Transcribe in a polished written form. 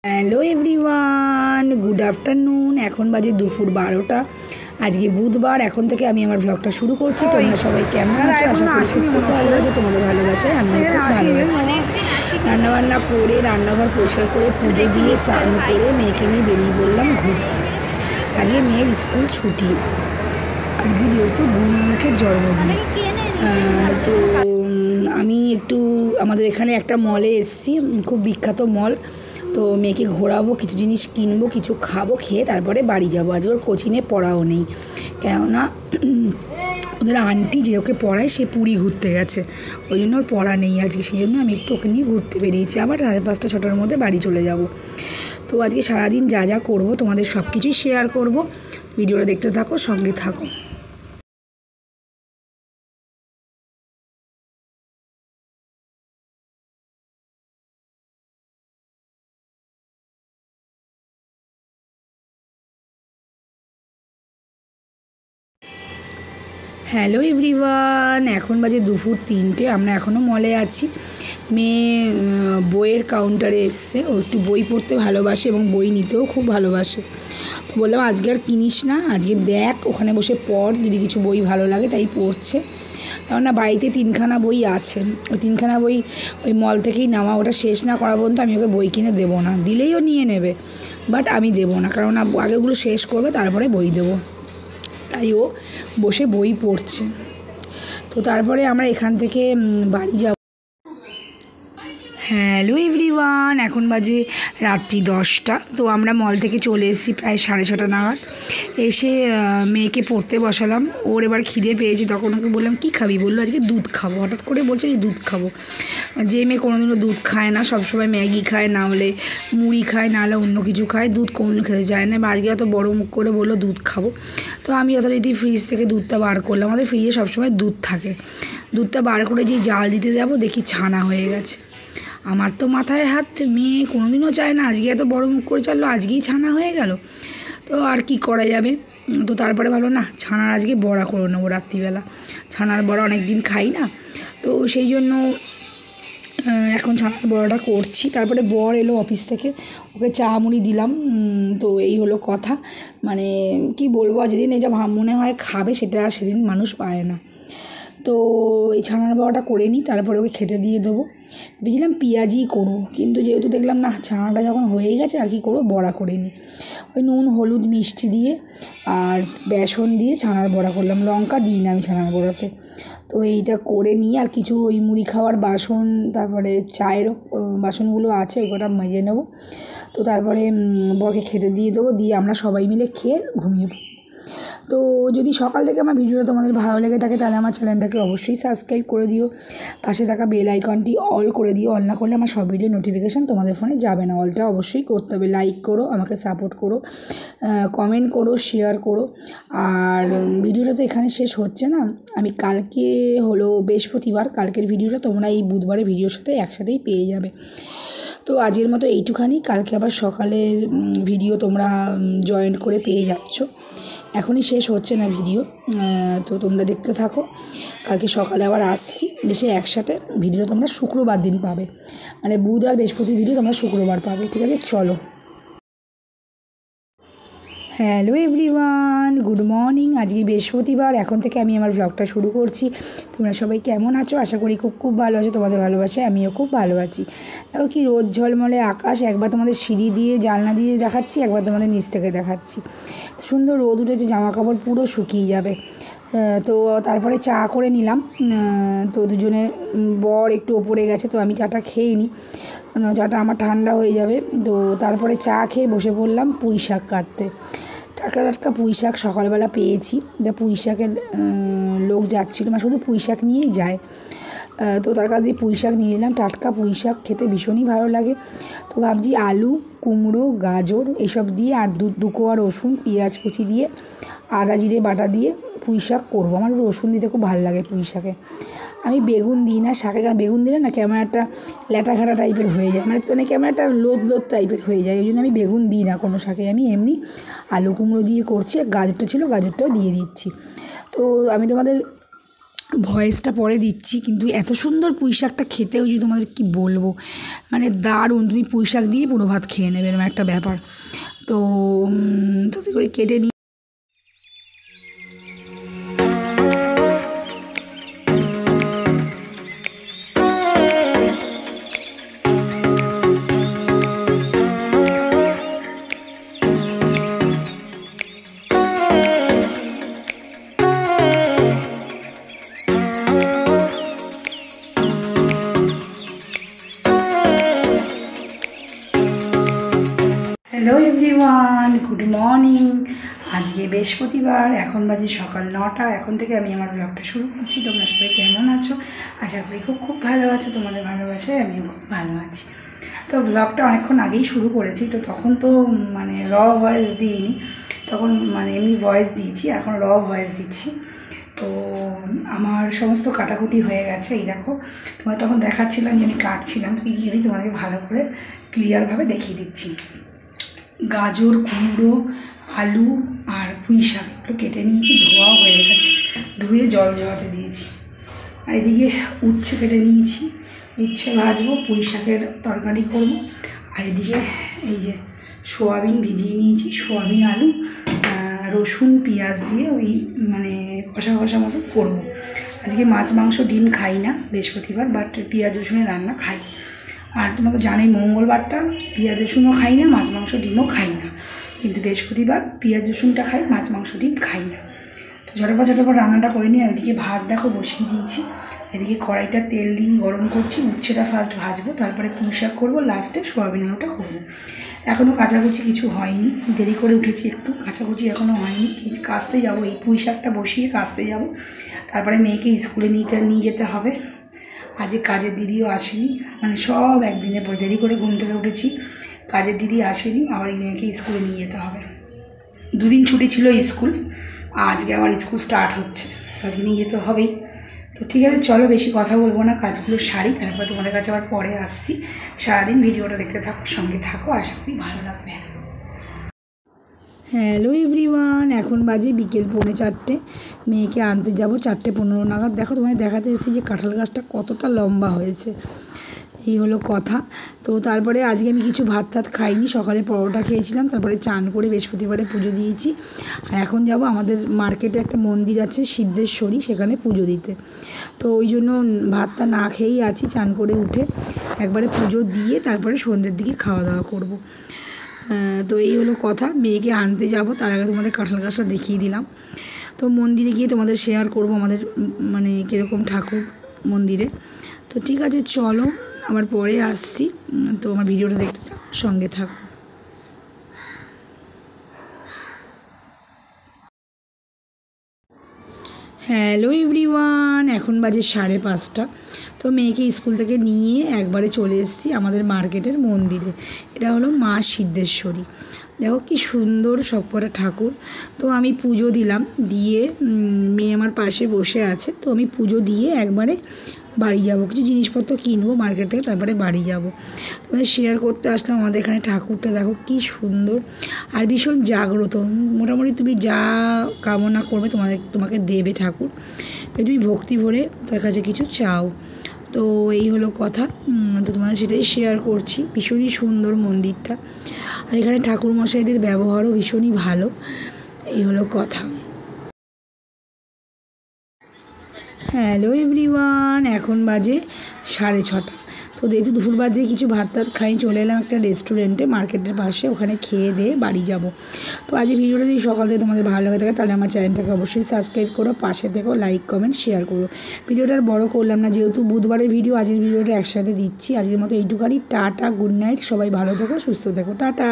Hello everyone, good afternoon. এখন বাজে দুপুর 12টা। আজকে বুধবার। এখন থেকে আমি আমার ব্লগটা শুরু করছি। তোমরা সবাই কেমন আছো? আশা করি খুব ভালো আছো। তোমাদের ভালোবাসায় আমি খুব ভালো আছি। রান্নাবান্না করে রান্নাঘর পরিষ্কার করে পুজো দিয়ে চান করে মেয়েকে নিয়ে বেরিয়ে বললাম ঘুরতে। আজকে মেয়ের স্কুল ছুটি। আজকে যেহেতু গুণমুখের জন্মদিন, তো আমি একটু আমাদের এখানে একটা মলে এসেছি, খুব বিখ্যাত মল। তো মেয়েকে ঘোরাবো, কিছু জিনিস কিনবো, কিছু খাবো, খেয়ে তারপরে বাড়ি যাবো। আজকে ওর কোচিংয়ে পড়াও নেই, কেননা ওদের আন্টি যে ওকে পড়ায় সে পুরী ঘুরতে গেছে, ওই জন্য ওর পড়া নেই আজকে। সেই জন্য আমি একটু ওকে নিয়ে ঘুরতে বেরিয়েছি। আবার 5:30 6টার মধ্যে বাড়ি চলে যাব। তো আজকে সারাদিন যা যা করবো তোমাদের সব কিছুই শেয়ার করবো। ভিডিওটা দেখতে থাকো, সঙ্গে থাকো। হ্যালো এভরিওয়ান, এখন বাজে দুপুর 3টে। আমরা এখনও মলে আছি। মেয়ে বইয়ের কাউন্টারে এসছে। ও একটু বই পড়তে ভালোবাসে এবং বই নিতেও খুব ভালোবাসে। তো বললাম আজকে আর কিনিস না, আজকে দেখ, ওখানে বসে পড়, যদি কিছু বই ভালো লাগে। তাই পড়ছে। কেননা বাড়িতে 3খানা বই আছে। ওই 3খানা বই ওই মল থেকেই নেওয়া। ওটা শেষ না করা পর্যন্ত আমি ওকে বই কিনে দেবো না। দিলেই ও নিয়ে নেবে, বাট আমি দেবো না, কারণ আগে ওগুলো শেষ করবে তারপরে বই দেবো। তাই ও বসে বই পড়ছে। তো তারপরে আমরা এখান থেকে বাড়ি যাব। হ্যালো এভরিওয়ান, এখন বাজে রাত্রি 10টা। তো আমরা মল থেকে চলে এসেছি প্রায় 6:30 নাগাদ। এসে মেয়েকে পড়তে বসালাম। ওর এবার খিদে পেয়েছে, তখন ওকে বললাম কী খাবি? বললো আজকে দুধ খাবো। হঠাৎ করে বলছে যে দুধ খাবো। যে মেয়ে কোনোদিনও দুধ খায় না, সবসময় ম্যাগি খায়, না হলে মুড়ি খায়, না হলে অন্য কিছু খায়, দুধ কোনোদিন খেতে চায় না। আজকে অত বড় মুখ করে বললো দুধ খাবো। তো আমি যথারীতি ফ্রিজ থেকে দুধটা বার করলাম। আমাদের ফ্রিজে সবসময় দুধ থাকে। দুধটা বার করে যে জাল দিতে যাবো, দেখি ছানা হয়ে গেছে। আমার তো মাথায় হাত, মেয়ে কোনোদিনও চায় না, আজকে এত বড় মুখ করে চাইলো, আজকেই ছানা হয়ে গেল। তো আর কি করা যাবে। তো তারপরে ভালো না, ছানার আজকে বড়া করে নেবো রাত্রিবেলা। ছানার বড়া অনেক দিন খাই না, তো সেই জন্য এখন ছানার বড়াটা করছি। তারপরে বর এলো অফিস থেকে, ওকে চা মুড়ি দিলাম। তো এই হলো কথা। মানে কি বলবো, যেদিন এটা মনে হয় খাবে, সেটা আর সেদিন মানুষ পায় না। তো এই ছানার বড়াটা করে নিই, তারপরে ওকে খেতে দিয়ে দেবো। ভেবেছিলাম পেঁয়াজিই করবো, কিন্তু যেহেতু দেখলাম না ছানাটা যখন হয়েই গেছে, আর কি করবো, বড়া করে নিই। ওই নুন হলুদ মিষ্টি দিয়ে আর বেসন দিয়ে ছানার বড়া করলাম। লঙ্কা দিই না আমি ছানার বড়াতে। তো এইটা করে নিয়ে আর কিছু ওই মুড়ি খাওয়ার বাসন, তারপরে চায়ের বাসনগুলো আছে, ওইটা মেজে নেবো। তো তারপরে বরকে খেতে দিয়ে দেবো, দিয়ে আমরা সবাই মিলে খেয়ে ঘুমিয়ে পড়ব। তো যদি সকাল থেকে আমার ভিডিওটা তোমাদের ভালো লেগে থাকে, তাহলে আমার চ্যানেলটাকে অবশ্যই সাবস্ক্রাইব করে দিও। পাশে থাকা বেল আইকনটি অল করে দিও। অল না করলে আমার সব ভিডিও নোটিফিকেশান তোমাদের ফোনে যাবে না। অলটা অবশ্যই করতে হবে। লাইক করো, আমাকে সাপোর্ট করো, কমেন্ট করো, শেয়ার করো। আর ভিডিওটা তো এখানে শেষ হচ্ছে না। আমি কালকে হলো বৃহস্পতিবার, কালকের ভিডিওটা তোমরা এই বুধবারের ভিডিওর সাথে একসাথেই পেয়ে যাবে। তো আজকের মতো এইটুখানি। কালকে আবার সকালের ভিডিও তোমরা জয়েন করে পেয়ে যাচ্ছ। এখনই শেষ হচ্ছে না ভিডিও, তো তোমরা দেখতে থাকো। কালকে সকালে আবার আসছি, এসে একসাথে ভিডিও তোমরা শুক্রবার দিন পাবে। মানে বুধ আর বৃহস্পতির ভিডিও তোমরা শুক্রবার পাবে, ঠিক আছে? চলো। Hello everyone, good morning. আজকে বৃহস্পতিবার। এখন থেকে আমি আমার ব্লগটা শুরু করছি। তোমরা সবাই কেমন আছো? আশা করি খুব ভালো আছো। তোমাদের ভালোবাসায় আমিও খুব ভালো আছি। দেখো কি রোদ ঝলমলে আকাশ। একবার তোমাদের সিঁড়ি দিয়ে জানলা দিয়ে দেখাচ্ছি, একবার তোমাদের নিচ থেকে দেখাচ্ছি। সুন্দর রোদ উঠেছে, জামা কাপড় পুরো শুকিয়ে যাবে। তো তারপরে চা করে নিলাম। তো দুজনে, বর একটু ওপরে গেছে, তো আমি চাটা খেয়ে নিই, চাটা আমার ঠান্ডা হয়ে যাবে। তো তারপরে চা খেয়ে বসে পড়লাম পুঁই শাক কাটতে। টাটকা টাটকা পুঁই শাক সকালবেলা পেয়েছি। এটা পুঁই শাকের লোক যাচ্ছিলো, মানে শুধু পুঁই শাক নিয়েই যায়। তো তার কাছ দিয়ে পুঁই শাক নিয়ে নিলাম। টাটকা পুঁই শাক খেতে ভীষণই ভালো লাগে। তো ভাবছি আলু, কুমড়ো, গাজর এসব দিয়ে আর দু কোয়া রসুন, পেঁয়াজ কুচি দিয়ে, আদা জিরে বাটা দিয়ে পুঁই শাক করবো। আমার রসুন দিতে খুব ভালো লাগে পুঁই শাকে। আমি বেগুন দিই না শাকে, কারণ বেগুন দিলে না কেমন একটা ল্যাটাঘাটা টাইপের হয়ে যায়, মানে কেমন একটা লোদ টাইপের হয়ে যায়। ওই জন্য আমি বেগুন দিই না কোনো শাকে। আমি এমনি আলু কুমড়ো দিয়ে করছি। গাজরটা ছিল, গাজরটাও দিয়ে দিচ্ছি। তো আমি তোমাদের ভয়েসটা পরে দিচ্ছি, কিন্তু এত সুন্দর পুঁই শাকটা খেতেও যদি তোমাদের কী বলবো, মানে দারুণ। তুমি পুঁই শাক দিয়ে পুরো ভাত খেয়ে নেবে, এরকম একটা ব্যাপার। তো তাতে করে কেটে নিই। Hello everyone, good morning. আজকে বৃহস্পতিবার, এখন বাজে সকাল 9টা। এখন থেকে আমি আমার ব্লগটা শুরু করছি। তোমরা সবাই কেমন আছো? আশা করি খুব খুব ভালো আছো। তোমাদের ভালোবাসায় আমিও খুব ভালো আছি। তো ব্লগটা অনেকক্ষণ আগেই শুরু করেছি, তো তখন তো মানে ভয়েস দিইনি, তখন মানে এমনি ভয়েস দিয়েছি, এখন ভয়েস দিচ্ছি। তো আমার সমস্ত কাটাকুটি হয়ে গেছে। এই দেখো, তোমার তখন দেখাচ্ছিলাম যে আমি কাটছিলাম, তো গিয়ে তোমাদেরকে ভালো করে ক্লিয়ারভাবে দেখিয়ে দিচ্ছি। গাজর, কুমড়ো, আলু আর পুঁই শাক একটু কেটে নিয়েছি, ধোয়াও হয়ে গেছে, ধুয়ে জল জড়াতে দিয়েছি। আর এদিকে উচ্ছে কেটে নিয়েছি, উচ্ছে ভাজবো, পুঁই শাকের তরকারি করবো। আর এদিকে এই যে সোয়াবিন ভিজিয়ে নিয়েছি, সোয়াবিন আলু রসুন পেঁয়াজ দিয়ে ওই মানে কষা কষা মতো করবো। আজকে মাছ মাংস ডিম খাই না বৃহস্পতিবার, বাট পেঁয়াজ রসুনের রান্না খাই। আর তোমাকে জানাই মঙ্গলবারটা পেঁয়াজ রসুনও খাই না, মাছ মাংস ডিমও খাই না, কিন্তু বৃহস্পতিবার পেঁয়াজ রসুনটা খাই, মাছ মাংস ডিম খাই না। তো ঝটপট রান্নাটা করে নিই। এদিকে ভাত দেখো বসিয়ে দিয়েছি, এদিকে কড়াইটা তেল দিয়ে গরম করছি। উচ্ছেটা ফার্স্ট ভাজবো, তারপরে পুঁই শাক করবো, লাস্টে সোয়াবিন আলুটা করবো। এখনও কাচাকুচি কিছু হয়নি, দেরি করে উঠেছি একটু, কাচাকুচি এখনও হয়নি। কাচতে যাবো, এই পুঁই শাকটা বসিয়ে কাচতে যাবো, তারপরে মেয়েকে স্কুলে নিয়ে যেতে হবে। আজকে কাজের দিদিও আসেনি, মানে সব একদিনে পরে দেরি করে ঘুম থেকে উঠেছি, কাজের দিদি আসেনি, আবার এই মেয়েকে স্কুলে নিয়ে যেতে হবে। দুদিন ছুটি ছিল স্কুল, আজকে আবার স্কুল স্টার্ট হচ্ছে, তো আজকে নিয়ে যেতে হবেই। তো ঠিক আছে, চলো বেশি কথা বলবো না, কাজগুলো সারি, তারপর তোমাদের কাছে আবার পরে আসছি। সারাদিন ভিডিওটা দেখতে থাকো, সঙ্গে থাকো, আশা করি ভালো লাগবে। হ্যালো এভরিওয়ান, এখন বাজে বিকেল 3:45, মেয়েকে আনতে যাব 4:15 নাগাদ। দেখো তোমায় দেখাতে এসেছি যে কাঁঠাল গাছটা কতটা লম্বা হয়েছে, এই হলো কথা। তো তারপরে আজকে আমি কিছু ভাত খাইনি, সকালে পরোটা খেয়েছিলাম, তারপরে চান করে বৃহস্পতিবারে পুজো দিয়েছি। আর এখন যাব আমাদের মার্কেটে একটা মন্দির আছে সিদ্ধেশ্বরী, সেখানে পুজো দিতে। তো ওই জন্য ভাতটা না খেয়েই আছি, চান করে উঠে একবারে পুজো দিয়ে তারপরে সন্ধ্যের দিকে খাওয়া দাওয়া করব। তো এই হলো কথা, মেয়েকে আনতে যাব, তার আগে তোমাদের কাঁঠাল গাছটা দেখিয়ে দিলাম। তো মন্দিরে গিয়ে তোমাদের শেয়ার করব আমাদের মানে কীরকম ঠাকুর মন্দিরে। তো ঠিক আছে, চলো আবার পরে আসছি। তো আমার ভিডিওটা দেখতে থাকো, সঙ্গে থাকো। হ্যালো এভরিওয়ান, এখন বাজে 5:30। তো মেয়েকে স্কুল থেকে নিয়ে একবারে চলে এসেছি আমাদের মার্কেটের মন্দিরে। এটা হলো মা সিদ্ধেশ্বরী। দেখো কি সুন্দর সবকটা ঠাকুর। তো আমি পুজো দিলাম, দিয়ে মেয়ে আমার পাশে বসে আছে, তো আমি পুজো দিয়ে একবারে বাড়ি যাব, কিছু জিনিসপত্র কিনবো মার্কেট থেকে, তারপরে বাড়ি যাব। তোমাদের শেয়ার করতে আসলাম আমাদের এখানে ঠাকুরটা দেখো কি সুন্দর আর ভীষণ জাগ্রত। মোটামুটি তুমি যা কামনা করবে তোমাকে দেবে ঠাকুর, তুমি ভক্তি ভরে তার কাছে কিছু চাও। তো এই হলো কথা, তো তোমাদের সেটাই শেয়ার করছি। ভীষণই সুন্দর মন্দিরটা, আর এখানে ঠাকুরমশাইদের ব্যবহারও ভীষণই ভালো। এই হলো কথা। হ্যালো এভরিওয়ান, এখন বাজে 6:30। তো যেহেতু দুপুর বাজে কিছু ভাত খাই, চলে এলাম একটা রেস্টুরেন্টে মার্কেটের পাশে, ওখানে খেয়ে দিয়ে বাড়ি যাব। তো আজ ভিডিওটা যদি সকাল থেকে তোমাদের ভালো লাগে থাকে, তাহলে আমার চ্যানেলটাকে অবশ্যই সাবস্ক্রাইব করো, পাশে থেকো, লাইক কমেন্ট শেয়ার করো। ভিডিওটা আর বড় করলাম না, যেহেতু বুধবারের ভিডিও, আজকের ভিডিওটা একসাথে দিচ্ছি। আজকের মতো এইটুখানি, টাটা, গুড নাইট, সবাই ভালো থেকো, সুস্থ থেকো, টাটা।